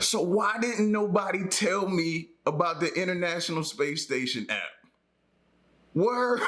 So why didn't nobody tell me about the International Space Station app? Word.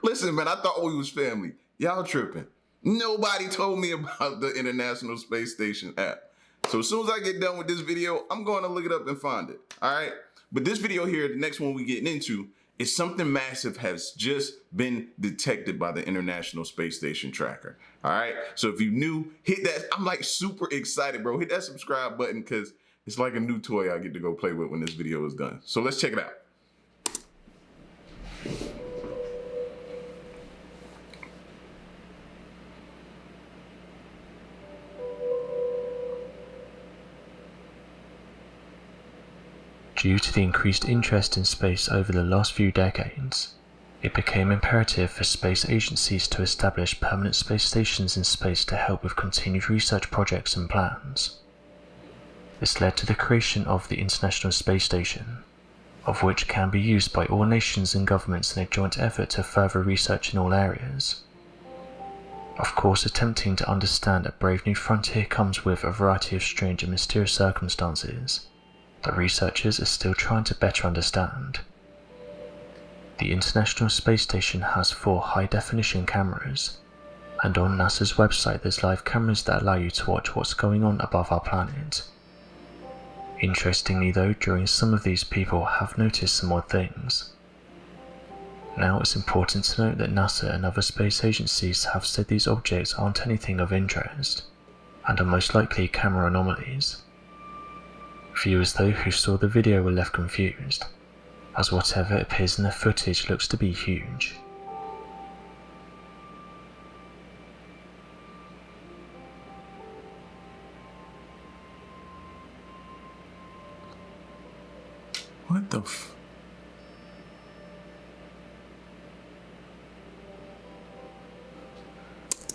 Listen, man, I thought we was family. Y'all tripping. Nobody told me about the International Space Station app. So as soon as I get done with this video, I'm going to look it up and find it. All right. But this video here, the next one we're getting into, is something massive has just been detected by the International Space Station tracker. All right. So if you new, hit that. I'm like super excited, bro. Hit that subscribe button because it's like a new toy I get to go play with when this video is done. So let's check it out. Due to the increased interest in space over the last few decades, it became imperative for space agencies to establish permanent space stations in space to help with continued research projects and plans. This led to the creation of the International Space Station, of which can be used by all nations and governments in a joint effort to further research in all areas. Of course, attempting to understand a brave new frontier comes with a variety of strange and mysterious circumstances that researchers are still trying to better understand. The International Space Station has 4 high-definition cameras, and on NASA's website there's live cameras that allow you to watch what's going on above our planet. Interestingly though, during some of these people have noticed some odd things. Now it's important to note that NASA and other space agencies have said these objects aren't anything of interest, and are most likely camera anomalies. Viewers though who saw the video were left confused, as whatever appears in the footage looks to be huge. What the f...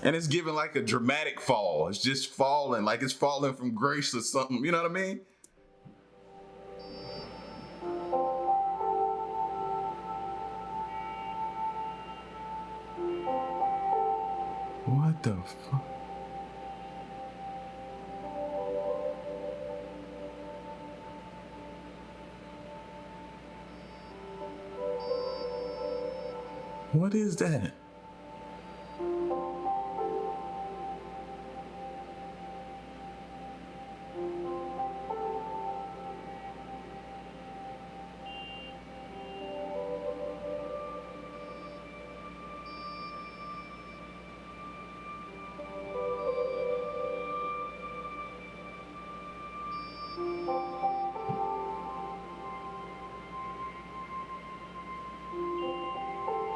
And it's giving like a dramatic fall. It's just falling, like it's falling from grace or something. You know what I mean? What the fuck? What is that?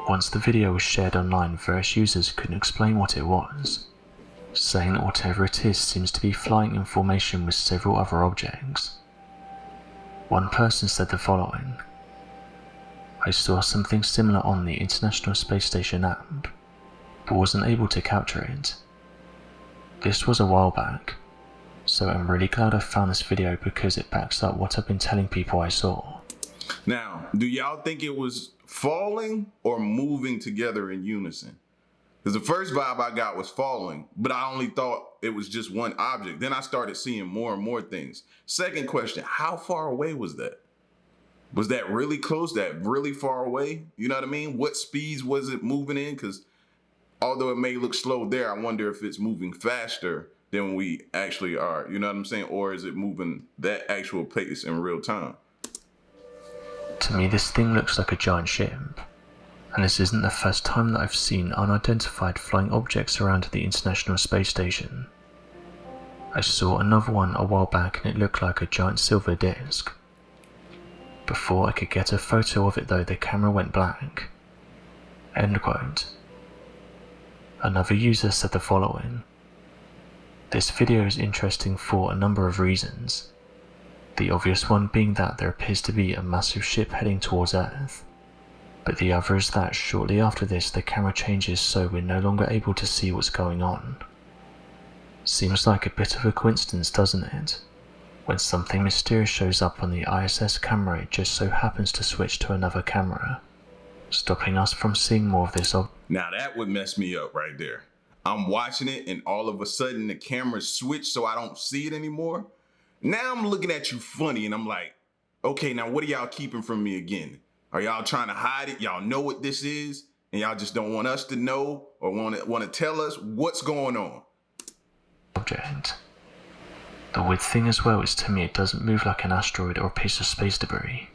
Once the video was shared online, various users couldn't explain what it was, saying that whatever it is seems to be flying in formation with several other objects. One person said the following: "I saw something similar on the International Space Station app, but wasn't able to capture it. This was a while back, so I'm really glad I found this video because it backs up what I've been telling people I saw." Now, do y'all think it was falling or moving together in unison? Because the first vibe I got was falling, but I only thought it was just one object. Then I started seeing more and more things. Second question, how far away was that? Was that really close, that really far away? You know what I mean? What speeds was it moving in? Because although it may look slow there, I wonder if it's moving faster than we actually are. You know what I'm saying? Or is it moving that actual pace in real time? To me, this thing looks like a giant ship, and this isn't the first time that I've seen unidentified flying objects around the International Space Station. I saw another one a while back and it looked like a giant silver disc. Before I could get a photo of it though, the camera went blank. End quote. Another user said the following: "This video is interesting for a number of reasons. The obvious one being that there appears to be a massive ship heading towards Earth, but the other is that shortly after this the camera changes so we're no longer able to see what's going on. Seems like a bit of a coincidence, doesn't it? When something mysterious shows up on the ISS camera, it just so happens to switch to another camera, stopping us from seeing more of this." Now that would mess me up right there. I'm watching it and all of a sudden the camera switched so I don't see it anymore. Now I'm looking at you funny and I'm like, okay, now what are y'all keeping from me again? Are y'all trying to hide it? Y'all know what this is and y'all just don't want us to know or want to tell us what's going on? Object. The weird thing as well is, to me, it doesn't move like an asteroid or a piece of space debris.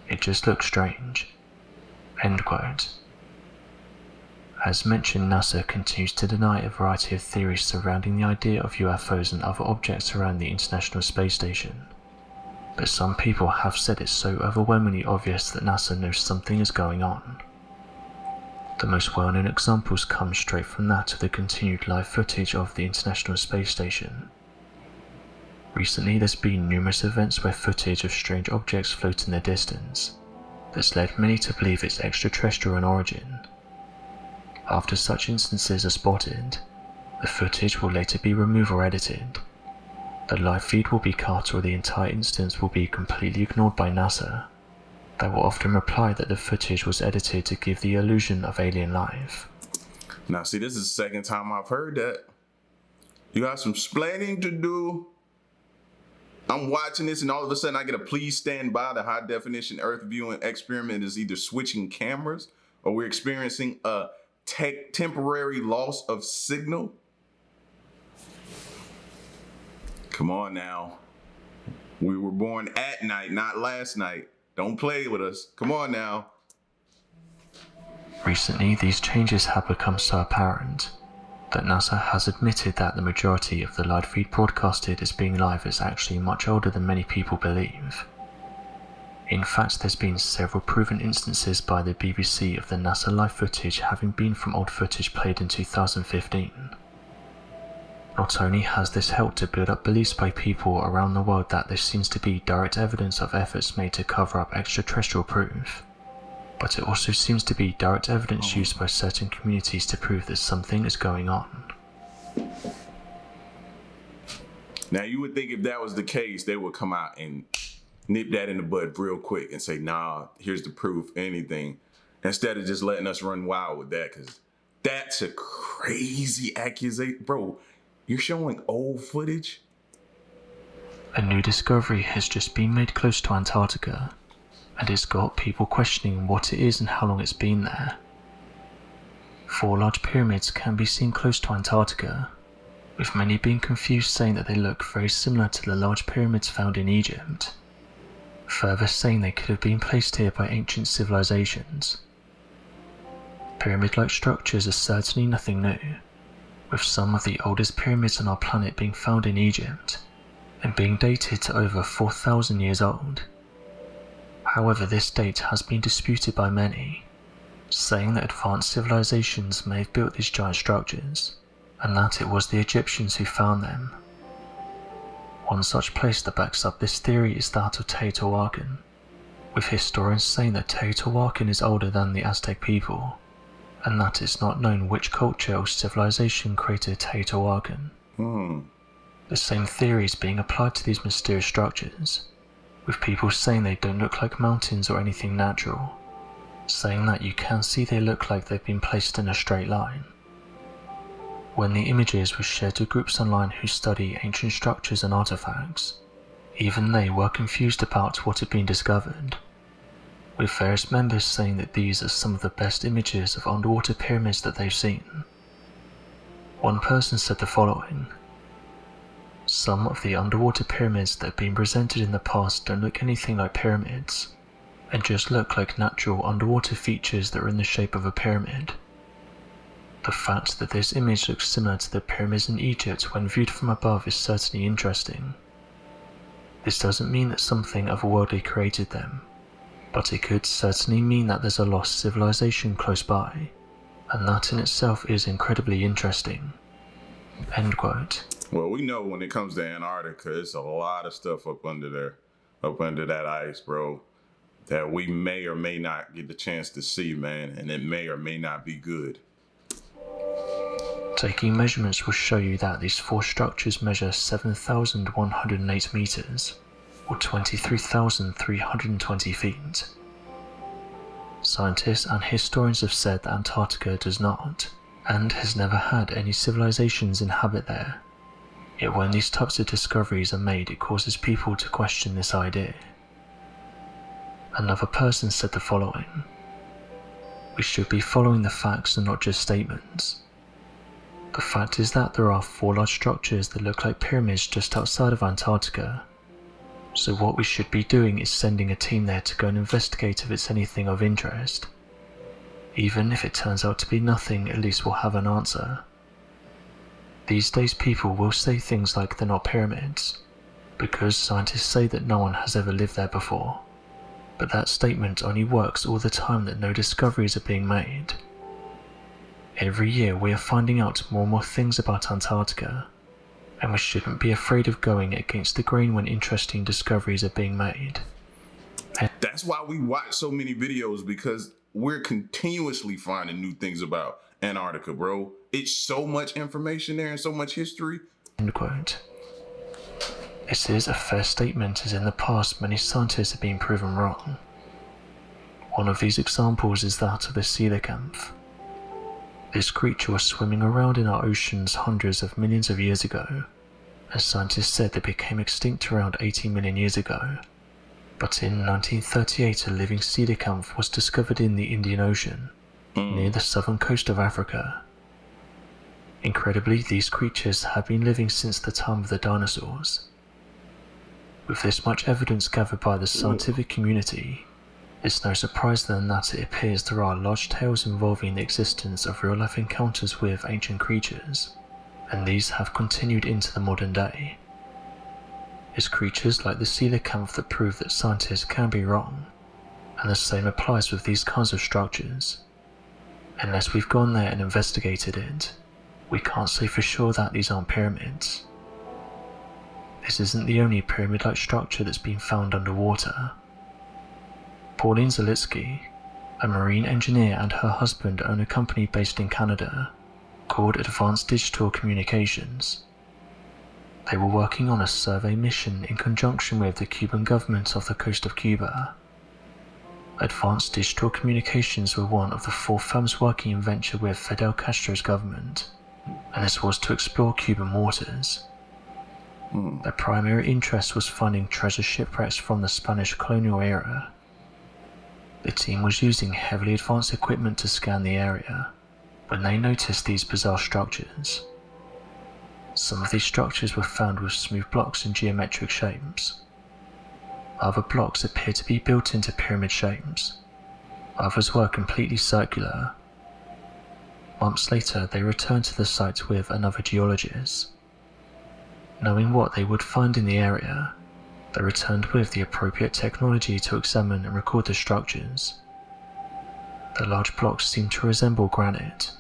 It just looks strange. End quote. As mentioned, NASA continues to deny a variety of theories surrounding the idea of UFOs and other objects around the International Space Station. But some people have said it's so overwhelmingly obvious that NASA knows something is going on. The most well-known examples come straight from that of the continued live footage of the International Space Station. Recently, there's been numerous events where footage of strange objects float in the distance that's led many to believe it's extraterrestrial in origin. After such instances are spotted, the footage will later be removed or edited. The live feed will be cut, or the entire instance will be completely ignored by NASA. They will often reply that the footage was edited to give the illusion of alien life. Now see, this is the second time I've heard that. You got some explaining to do. I'm watching this and all of a sudden I get a please stand by. The high definition Earth viewing experiment is either switching cameras or we're experiencing a temporary loss of signal. Come on now. We were born at night, not last night. Don't play with us. Come on now. Recently, these changes have become so apparent that NASA has admitted that the majority of the live feed broadcasted as being live is actually much older than many people believe. In fact, there's been several proven instances by the BBC of the NASA live footage having been from old footage played in 2015. Not only has this helped to build up beliefs by people around the world that there seems to be direct evidence of efforts made to cover up extraterrestrial proof, but it also seems to be direct evidence used by certain communities to prove that something is going on. Now you would think if that was the case, they would come out and nip that in the bud real quick and say, nah, here's the proof, anything, instead of just letting us run wild with that, because that's a crazy accusation. Bro, you're showing old footage? A new discovery has just been made close to Antarctica, and it's got people questioning what it is and how long it's been there. 4 large pyramids can be seen close to Antarctica, with many being confused, saying that they look very similar to the large pyramids found in Egypt, further saying they could have been placed here by ancient civilizations. Pyramid-like structures are certainly nothing new, with some of the oldest pyramids on our planet being found in Egypt, and being dated to over 4,000 years old. However, this date has been disputed by many, saying that advanced civilizations may have built these giant structures, and that it was the Egyptians who found them. One such place that backs up this theory is that of Teotihuacan, with historians saying that Teotihuacan is older than the Aztec people, and that it's not known which culture or civilization created Teotihuacan. The same theory is being applied to these mysterious structures, with people saying they don't look like mountains or anything natural, saying that you can see they look like they've been placed in a straight line. When the images were shared to groups online who study ancient structures and artifacts, even they were confused about what had been discovered, with various members saying that these are some of the best images of underwater pyramids that they've seen. One person said the following: "Some of the underwater pyramids that have been presented in the past don't look anything like pyramids, and just look like natural underwater features that are in the shape of a pyramid. The fact that this image looks similar to the pyramids in Egypt when viewed from above is certainly interesting. This doesn't mean that something otherworldly created them, but it could certainly mean that there's a lost civilization close by, and that in itself is incredibly interesting." End quote. Well, we know when it comes to Antarctica, it's a lot of stuff up under there, up under that ice, bro, that we may or may not get the chance to see, man, and it may or may not be good. Taking measurements will show you that these 4 structures measure 7,108 meters, or 23,320 feet. Scientists and historians have said that Antarctica does not, and has never had any civilizations inhabit there. Yet when these types of discoveries are made, it causes people to question this idea. Another person said the following: "We should be following the facts and not just statements. The fact is that there are 4 large structures that look like pyramids just outside of Antarctica. So what we should be doing is sending a team there to go and investigate if it's anything of interest. Even if it turns out to be nothing, at least we'll have an answer." These days people will say things like they're not pyramids, because scientists say that no one has ever lived there before. But that statement only works all the time that no discoveries are being made. Every year we are finding out more and more things about Antarctica, and we shouldn't be afraid of going against the grain when interesting discoveries are being made. That's why we watch so many videos, because we're continuously finding new things about Antarctica, bro. It's so much information there and so much history. End quote. This is a fair statement, as in the past many scientists have been proven wrong. One of these examples is that of the coelacanth. This creature was swimming around in our oceans hundreds of millions of years ago, and scientists said they became extinct around 80 million years ago. But in 1938 a living coelacanth was discovered in the Indian Ocean, near the southern coast of Africa. Incredibly, these creatures have been living since the time of the dinosaurs. With this much evidence gathered by the scientific community, it's no surprise then that it appears there are large tales involving the existence of real-life encounters with ancient creatures, and these have continued into the modern day. It's creatures like the coelacanth that prove that scientists can be wrong, and the same applies with these kinds of structures. Unless we've gone there and investigated it, we can't say for sure that these aren't pyramids. This isn't the only pyramid-like structure that's been found underwater. Pauline Zalitsky, a marine engineer, and her husband own a company based in Canada called Advanced Digital Communications. They were working on a survey mission in conjunction with the Cuban government off the coast of Cuba. Advanced Digital Communications were one of the 4 firms working in venture with Fidel Castro's government, and this was to explore Cuban waters. Their primary interest was finding treasure shipwrecks from the Spanish colonial era. The team was using heavily advanced equipment to scan the area when they noticed these bizarre structures. Some of these structures were found with smooth blocks in geometric shapes. Other blocks appeared to be built into pyramid shapes. Others were completely circular. Months later, they returned to the site with another geologist. Knowing what they would find in the area, they returned with the appropriate technology to examine and record the structures. The large blocks seemed to resemble granite.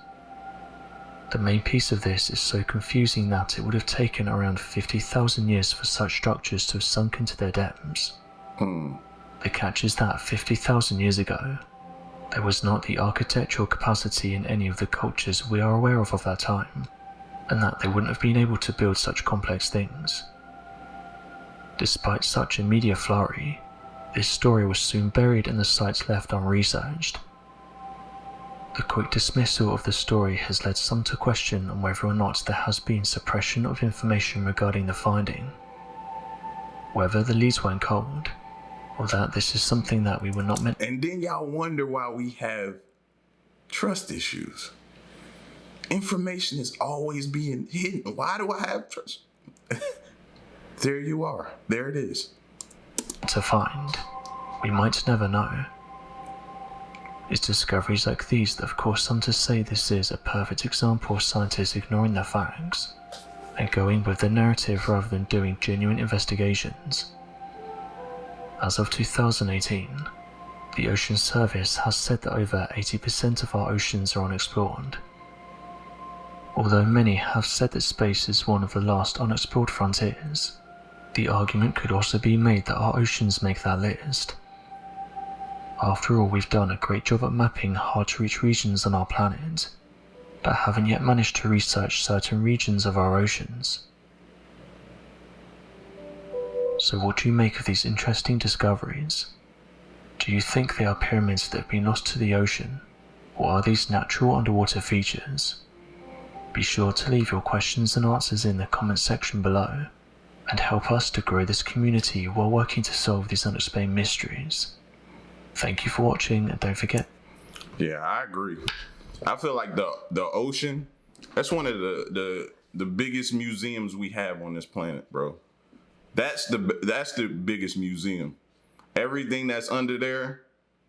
The main piece of this is so confusing that it would have taken around 50,000 years for such structures to have sunk into their depths. The catch is that 50,000 years ago, there was not the architectural capacity in any of the cultures we are aware of that time, and that they wouldn't have been able to build such complex things. Despite such a media flurry, this story was soon buried and the site left unresearched. The quick dismissal of the story has led some to question on whether or not there has been suppression of information regarding the finding, whether the leads went cold, or that this is something that we were not meant. And then y'all wonder why we have trust issues. Information is always being hidden. Why do I have trust? There you are. There it is. To find. We might never know. It's discoveries like these that have caused some to say this is a perfect example of scientists ignoring the facts and going with the narrative rather than doing genuine investigations. As of 2018, the Ocean Service has said that over 80% of our oceans are unexplored. Although many have said that space is one of the last unexplored frontiers, the argument could also be made that our oceans make that list. After all, we've done a great job at mapping hard-to-reach regions on our planet, but haven't yet managed to research certain regions of our oceans. So what do you make of these interesting discoveries? Do you think they are pyramids that have been lost to the ocean, or are these natural underwater features? Be sure to leave your questions and answers in the comment section below, and help us to grow this community while working to solve these unexplained mysteries. Thank you for watching, and don't forget. Yeah, I agree. I feel like the ocean, that's one of the biggest museums we have on this planet, bro. That's the biggest museum. Everything that's under there,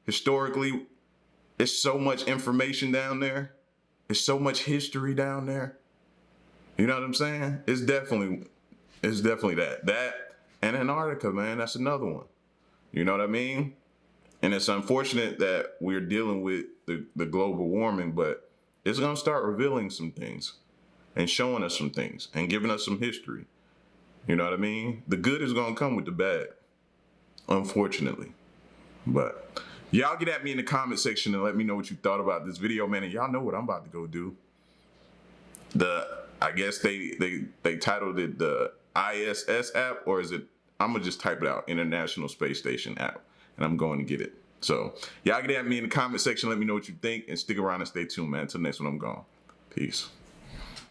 historically, it's so much information down there. It's so much history down there. You know what I'm saying? It's definitely that. That and Antarctica, man, that's another one. You know what I mean? And it's unfortunate that we're dealing with the global warming, but it's gonna start revealing some things and showing us some things and giving us some history. You know what I mean? The good is gonna come with the bad, unfortunately. But y'all get at me in the comment section and let me know what you thought about this video, man. And y'all know what I'm about to go do. I guess they titled it the ISS app, or is it? I'm gonna just type it out, International Space Station app, and I'm going to get it. So y'all get at me in the comment section, let me know what you think, and stick around and stay tuned, man. Until next one, I'm gone. Peace.